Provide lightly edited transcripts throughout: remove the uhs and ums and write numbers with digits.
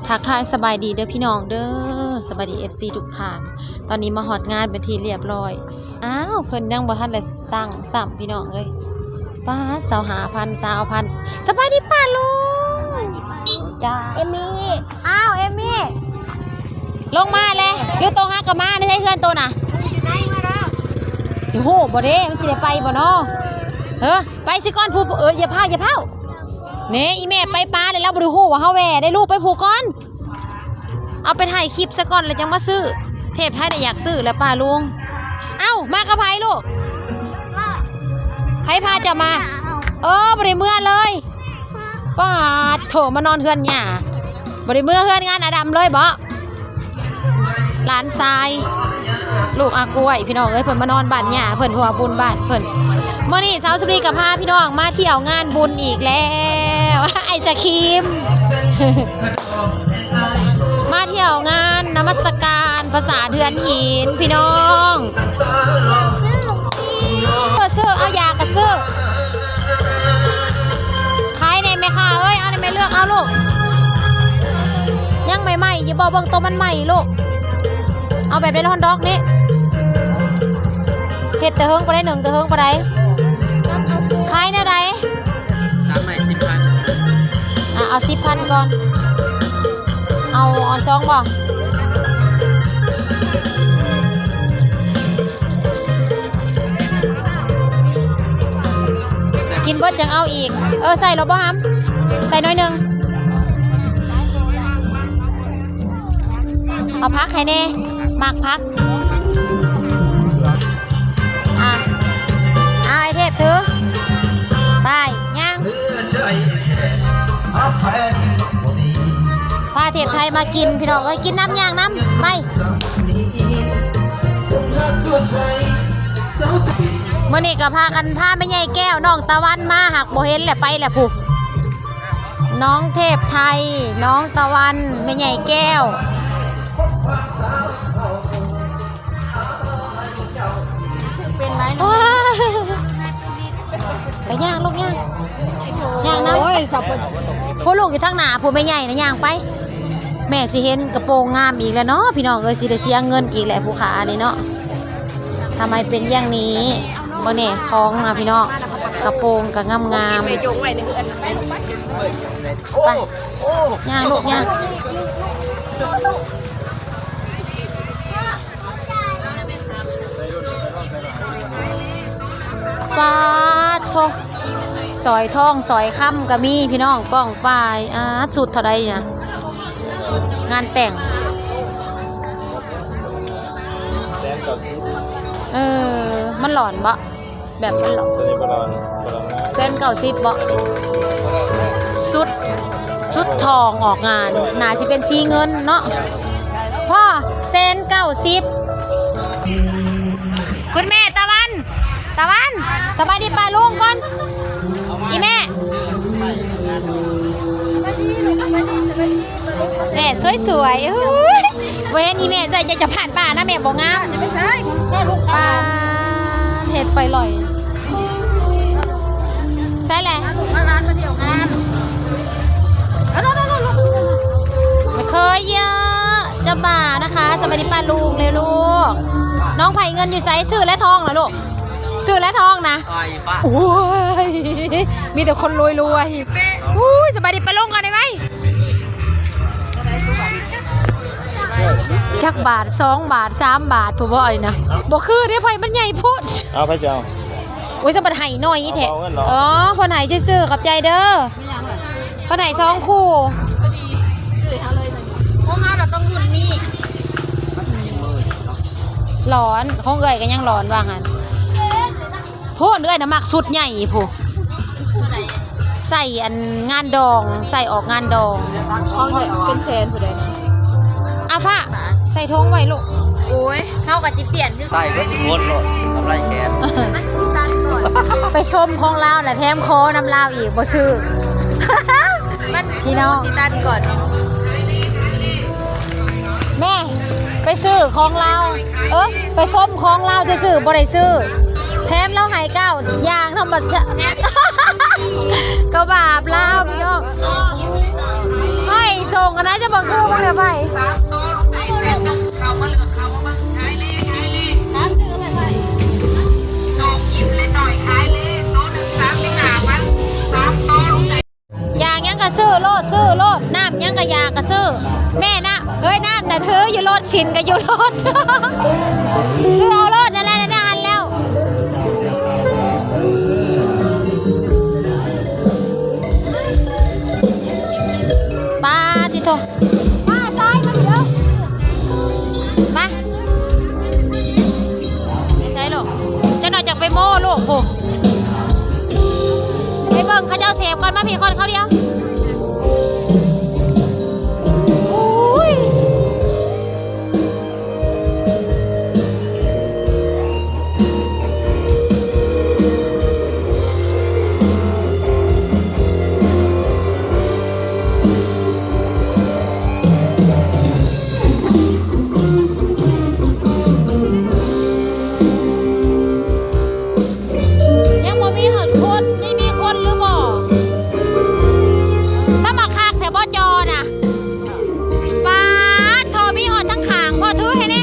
ทักทายสบายดีเด้อพี่น้องเด้อสบายดี FC ทุกท่านตอนนี้มาฮอดงานเป็นที่เรียบร้อยอ้าวเพิ่นยังบ่ทันได้ตั้งซ้ำพี่น้องเอ้ยป้า20,000 สบายดีป้าลุงจ้าเอมี่อ้าวเอมี่ลงมาเลยหรือโตฮักกับมาได้ใช้เพื่อนโตน่ะสิฮู้บ่เด้มันสิได้ไปบ่เนาะไปสิก่อนผู้อย่าพาเนี่ยอีแม่ไปป้าเลยแล้วบริหูว่าเฮาแหวได้ลูกไปผูกก่อนเอาไปถ่ายคลิปซะก่อนแล้วจังมาซื้อเทพไทยได้อยากซื้อแล้วป้าลุงเอ้ามากระไพลูกไพพาจะมาบริเมื่อเลยป้าโถมานอนเฮือนหย่าบริเมื่อเฮือนงานอดัมเลยบ่หลานทรายลูกอากล้วยพี่น้องเอ้ยเพิ่นมานอนบ้านหย่าเพิ่นหัวบุญบ้านเพิ่นเมื่อนี้สาวสุรีกับพาพี่น้องมาเที่ยวงานบุญอีกแล้วไอศครีม มาเที่ยวงานนมัสการภาษาเดือนหินพี่น้องซื้อเอายากระซื้อขายในไหมคะเอ้ยเอาในไหมเลือกเอาลูกยังใหม่ๆอย่าบอกเบิ่งตัวมันใหม่ลูกเอาแบบในฮอนด็อกนี่เห็ดตะเฮิงไปได้1ตะเฮิงไปได้ขายแนวใด3 ใหม่ 10,000เอา 10,000ก่อนเอา2บ่กินเบิดจังเอาอีกใส่หรอบ่ฮัมใส่น้อยนึงเอาพักให้แน่มากพักเอาไอเทพถือไปย่างพาเทพไทยมากินพี่น้องกินน้ำย่างน้ำไปเมื่อนี้ก็พากันพาไม่ใหญ่แก้วน้องตะวันมาหักโบเห็นแหละไปแหละผูกน้องเทพไทยน้องตะวันไม่ใหญ่แก้วเป็นไรนะไปย่างลูกย่างน้ำผู้ลูกอยู่ทางหน้าผู้ไม่ใหญ่นะย่างไปแม่สิเห็นกระโปรงงามอีกแล้วเนาะพี่น้องสิได้เสียเงินอีกแหละผู้ขานี่เนาะทำไมเป็นอย่างนี้บ่แน่คล้องนะพี่น้องกระโปรงกับงามไปย่างลูกย่างปลาทองซอยทองซอยค่ำก็มีพี่น้องป้องปลายสุดเท่าไรเนี่ยงานแต่งมันหลอนบะแบบมันหลอนเส้น90บะชุดทองออกงานหนาสิเป็นสีเงินเนาะพ่อเส้น90คุณแม่ตะวันสบายดีป้าลุงก่อนอีแม่สวยเว้นอีแม่ใส่จะผ่านป่านะแม่บอกงามจะไม่ใช่แค่ลูกปลาเห็ดไปลอยใช่แหละมาร้านมาเที่ยวงานไม่เคยเยอะจะบ่านะคะสบายดีป้าลุงเลยลูกน้องไผ่เงินอยู่ไซซื้อและทองเหรอลูกซื้อและทองนะโอ้ยมีแต่คนรวยสบายดีปลาลงก่อนได้ไหมจักบาท2 บาท3 บาทผู้บ่อยนะบ่คือได้ไผมันใหญ่พุดเอาไปเจ้าสบัดไห้น้อยอีแท้พอไหนจะซื้อกับใจเด้อพอไหน2 คู่พวกเราต้องรุ่นนี้ร้อนของเอ่ยก็ยังร้อนว่างั้นพูดด้วยนะมักสุดใหญ่ผู้ใส่อันงานดองใส่ออกงานดองของเป็นแสนผู้ใดนะอาฟ้าใส่ท้องไว้ลูกโอ้ยเท่ากับจิเปลี่ยนใส่เพื่อจิโกนโลดทำไรแขนมันชิตันก่อนไปชมของเราแหละแถมโคน้ำลาวอีกบ่ซื้อมันพี่น้องชิตันก่อนแม่ไปซื้อของเราไปชมของเราจะซื้อบ่ได้ซื้อแถมเราหายเก้าอย่างธรรมชาติก็บาปแล้วพี่น้องให้ส่ง กันนะจะบอกคือว่าแบบไหน 3 ตัวลูกไก่เส้นนึงเขามาเลือกเขามาเบิ่งขายเลยน้ำซื้อแบบไหนโชคยิ้มเลยหน่อยขายเลยตัวหนึ่ง35 วัน3 ตัวลูกไก่ อย่างยังกะซื้อโลดน้ำยังกะยากะซื้อแม่นะเฮ้ยน้ำแต่เธออยู่โลดชินกะอยู่โลด ซื้อเอาโลดนั่นแหละนานแล้วป้าจิโตมาซ้ายมาเดี๋ยวมาไม่ใช่หรอกจะหน่อยจากไปโม่ลูกโอ้ไปเบิ่งเขาเจ้าเสพก่อนมาพี่คนเขาเดียวอุ้ยยังบ่มีหดคนนี่มีคนหรือบ่สมัครคักแต่บ่จอน่ะป้าดโทรมีหอดทั้งขางพ่อถือให้แน่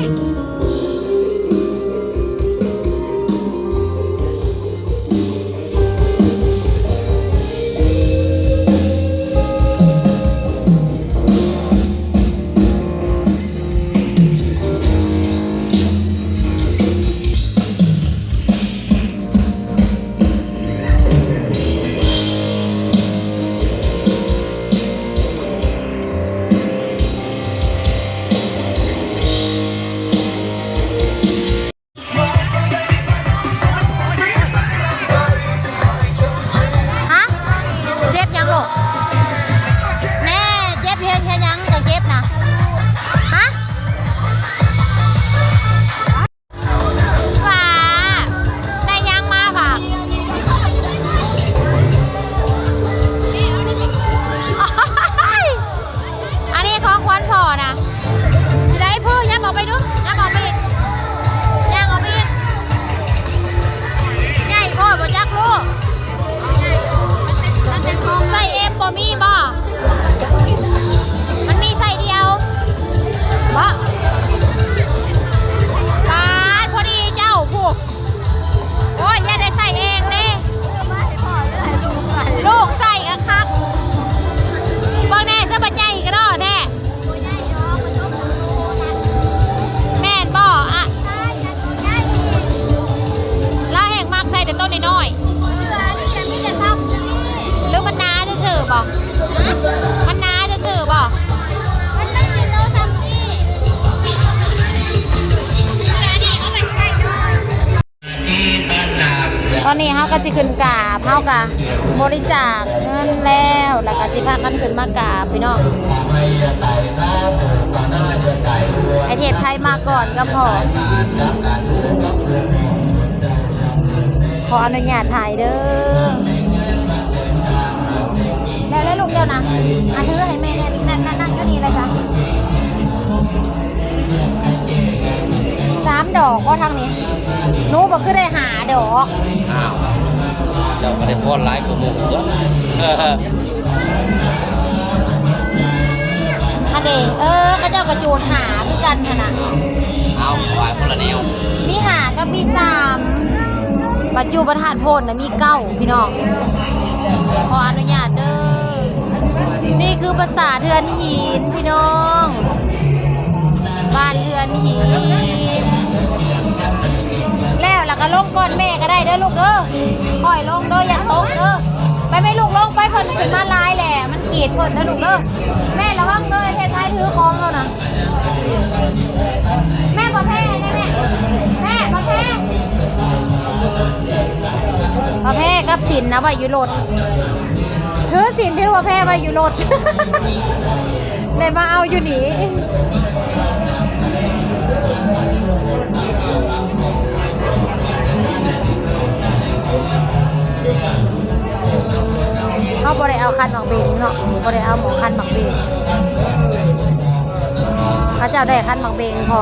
ฮะเจ็บยังลูกแน่เจ็บเฮ็ดยังจะเจ็บนะฮะว่าได้ยังมาฝากอันนี้ของขวัญพ่อนะสิได้พูดยับออกไปดูยับออกไปอีกย่างออกไปอีกใหญ่พ่อบ่จักลูกใส่เอ็มบ่มีบ่มันมีใส่เดียวบ่ปาดพอดีเจ้าพวกโอ้ยอย่าได้ใส่เองเด้ลูกใส่กะคักบางแน่ซะบัดใหญ่กระดอแท้แม่นบ่อะลาแห่งมากใส่แต่ต้นน้อยๆหรือมันน้าจะสื่อบ่มันน้าจะสื่อบ่ตอนนี้เฮาก็สิขึ้นกราบเฮากะบริจาคเงินแล้วก็สิพากันขึ้นมากราบพี่น้องไอเทพไทยมาก่อนก็พอขออนุญาตถ่ายเด้อแล้วลูกเดียวนะถือให้แม่เนี่ยนั่งก็นี่เลยจ้ะ3 ดอกก็ทางนี้หนูบอกคือได้หาดอก อ้าวเจ้าก็ได้พอดไลฟ์กับหมูตัว อันเดเขาเจ้ากระจูดหาคือกันขนาด เอาไว้คนละแนว มีหากับมี3บัตรอยู่ประธานโพนนะมี9พี่น้องขออนุญาตเด้อนี่คือภาษาเทือนหินพี่น้องบ้านเทือนหินแล้วก็ลงก้อนแม่ก็ได้เด้อลูกเด้อค่อยลงเด้ออย่าตกเด้อไปไม่ลูกลงไปเพิ่นขึ้นมาลายแหละมันเกลียดเพิ่นเด้อลูกเด้อแม่ระวังเด้อเทศไทยถือของเอานะแม่บ่แพ้แน่แม่บ่แพ้บ่แพ้กับสินนะไว้อยู่รถถือสินถือบ่แพ้ไว้อยู่รถเลยมาเอาอยู่นี่เขาบ่ได้เอาคันหมักเบงเนาะบ่ได้เอาหมอคันหมักเบงเขาเจ้าได้คันหมักเบงพอ